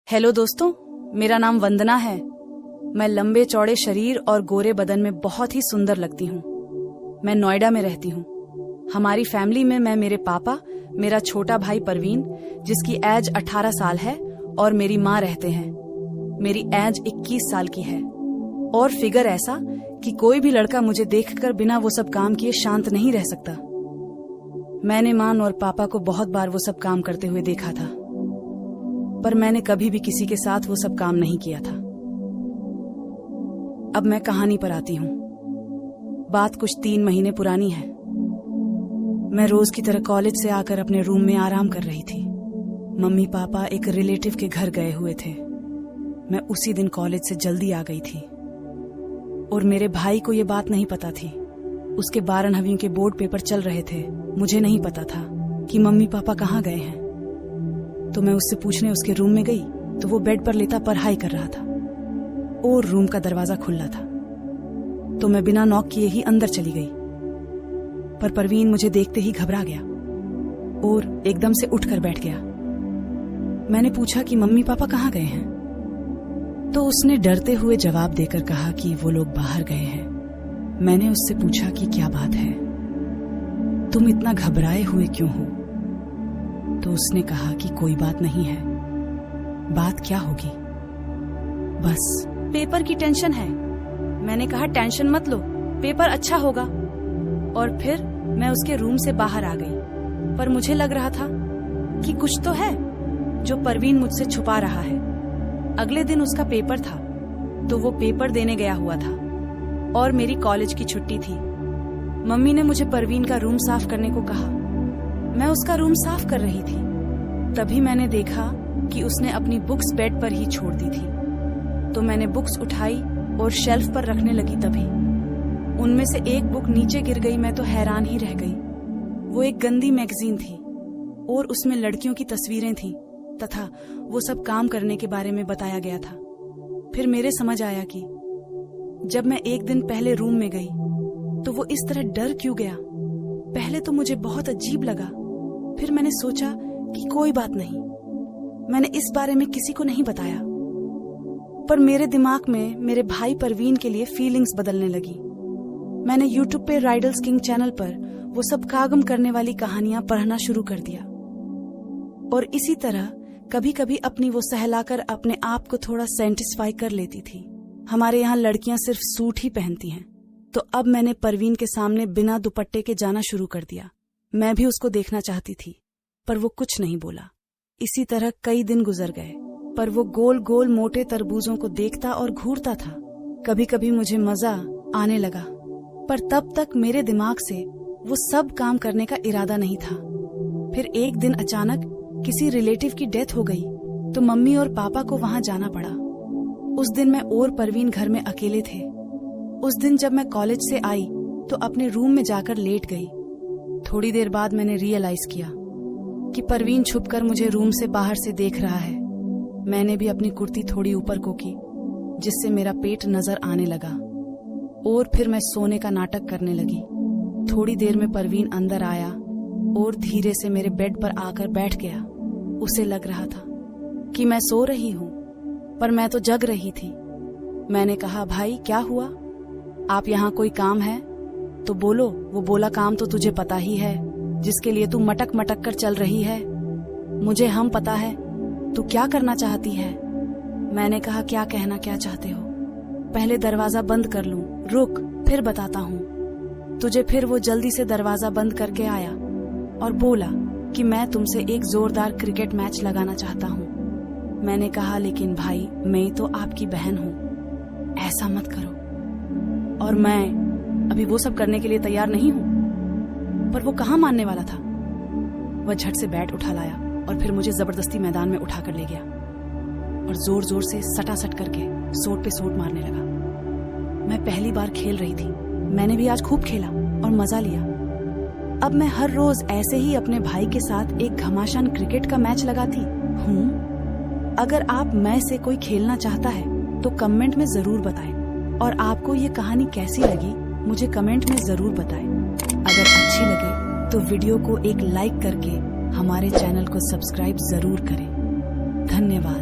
Hello दोस्तों, मेरा नाम वंदना है। मैं लंबे चौड़े शरीर और गोरे बदन में बहुत ही सुंदर लगती हूँ। मैं नोएडा में रहती हूँ। हमारी फैमिली में मैं, मेरे पापा, मेरा छोटा भाई परवीन जिसकी एज 18 साल है और मेरी माँ रहते हैं। मेरी एज 21 साल की है और फिगर ऐसा कि कोई भी लड़का मुझे देखकर बिना वो सब काम किए शांत नहीं रह सकता। मैंने माँ और पापा को बहुत बार वो सब काम करते हुए देखा था, पर मैंने कभी भी किसी के साथ वो सब काम नहीं किया था। अब मैं कहानी पर आती हूँ। बात कुछ 3 महीने पुरानी है। मैं रोज की तरह कॉलेज से आकर अपने रूम में आराम कर रही थी। मम्मी पापा एक रिलेटिव के घर गए हुए थे। मैं उसी दिन कॉलेज से जल्दी आ गई थी और मेरे भाई को ये बात नहीं पता थी। उसके 12वीं के बोर्ड पेपर चल रहे थे। मुझे नहीं पता था कि मम्मी पापा कहाँ गए हैं, तो मैं उससे पूछने उसके रूम में गई तो वो बेड पर लेटा पढ़ाई कर रहा था और रूम का दरवाजा खुला था। तो मैं बिना नॉक किए ही अंदर चली गई, पर परवीन मुझे देखते ही घबरा गया और एकदम से उठकर बैठ गया। मैंने पूछा कि मम्मी पापा कहाँ गए हैं, तो उसने डरते हुए जवाब देकर कहा कि वो लोग बाहर गए हैं। मैंने उससे पूछा कि क्या बात है, तुम इतना घबराए हुए क्यों हो? तो उसने कहा कि कोई बात नहीं है। बात क्या होगी? बस पेपर की टेंशन है। मैंने कहा टेंशन मत लो, पेपर अच्छा होगा। और फिर मैं उसके रूम से बाहर आ गई, पर मुझे लग रहा था कि कुछ तो है जो परवीन मुझसे छुपा रहा है। अगले दिन उसका पेपर था, तो वो पेपर देने गया हुआ था और मेरी कॉलेज की छुट्टी थी। मम्मी ने मुझे परवीन का रूम साफ करने को कहा। मैं उसका रूम साफ कर रही थी, तभी मैंने देखा कि उसने अपनी बुक्स बेड पर ही छोड़ दी थी। तो मैंने बुक्स उठाई और शेल्फ पर रखने लगी। तभी उनमें से एक बुक नीचे गिर गई। मैं तो हैरान ही रह गई। वो एक गंदी मैगजीन थी और उसमें लड़कियों की तस्वीरें थीं तथा वो सब काम करने के बारे में बताया गया था। फिर मेरे समझ आया कि जब मैं एक दिन पहले रूम में गई तो वो इस तरह डर क्यों गया। पहले तो मुझे बहुत अजीब लगा, फिर मैंने सोचा कि कोई बात नहीं। मैंने इस बारे में किसी को नहीं बताया, पर मेरे दिमाग में मेरे भाई परवीन के लिए फीलिंग्स बदलने लगी। मैंने यूट्यूब पे राइडल्स किंग चैनल पर वो सब कागम करने वाली कहानियां पढ़ना शुरू कर दिया और इसी तरह कभी कभी अपनी वो सहलाकर अपने आप को थोड़ा सेटिस्फाई कर लेती थी। हमारे यहाँ लड़कियां सिर्फ सूट ही पहनती हैं, तो अब मैंने परवीन के सामने बिना दुपट्टे के जाना शुरू कर दिया। मैं भी उसको देखना चाहती थी, पर वो कुछ नहीं बोला। इसी तरह कई दिन गुजर गए, पर वो गोल गोल मोटे तरबूजों को देखता और घूरता था। कभी कभी मुझे मजा आने लगा, पर तब तक मेरे दिमाग से वो सब काम करने का इरादा नहीं था। फिर एक दिन अचानक किसी रिलेटिव की डेथ हो गई, तो मम्मी और पापा को वहां जाना पड़ा। उस दिन मैं और परवीन घर में अकेले थे। उस दिन जब मैं कॉलेज से आई तो अपने रूम में जाकर लेट गई। थोड़ी देर बाद मैंने रियलाइज किया कि परवीन छुपकर मुझे रूम से बाहर से देख रहा है। मैंने भी अपनी कुर्ती थोड़ी ऊपर को की, जिससे मेरा पेट नजर आने लगा और फिर मैं सोने का नाटक करने लगी। थोड़ी देर में परवीन अंदर आया और धीरे से मेरे बेड पर आकर बैठ गया। उसे लग रहा था कि मैं सो रही हूँ, पर मैं तो जग रही थी। मैंने कहा, भाई क्या हुआ? आप यहाँ कोई काम है तो बोलो। वो बोला, काम तो तुझे पता ही है, जिसके लिए तू मटक मटक कर चल रही है। मुझे हम पता है तू क्या करना चाहती है। मैंने कहा, क्या कहना क्या चाहते हो? पहले दरवाजा बंद कर लूं? रुक, फिर बताता हूँ तुझे। फिर वो जल्दी से दरवाजा बंद करके आया और बोला कि मैं तुमसे एक जोरदार क्रिकेट मैच लगाना चाहता हूँ। मैंने कहा, लेकिन भाई मैं तो आपकी बहन हूँ, ऐसा मत करो। और मैं अभी वो सब करने के लिए तैयार नहीं हूँ। पर वो कहाँ मानने वाला था। वह झट से बैट उठा लाया और फिर मुझे जबरदस्ती मैदान में उठाकर ले गया और जोर जोर से सटासट करके सोट पे सोट मारने लगा। मैं पहली बार खेल रही थी। मैंने भी आज खूब खेला और मजा लिया। अब मैं हर रोज ऐसे ही अपने भाई के साथ एक घमासान क्रिकेट का मैच लगाती हूँ। अगर आप में से कोई खेलना चाहता है तो कमेंट में जरूर बताएं और आपको ये कहानी कैसी लगी मुझे कमेंट में जरूर बताएं। अगर अच्छी लगे तो वीडियो को एक लाइक करके हमारे चैनल को सब्सक्राइब जरूर करें। धन्यवाद।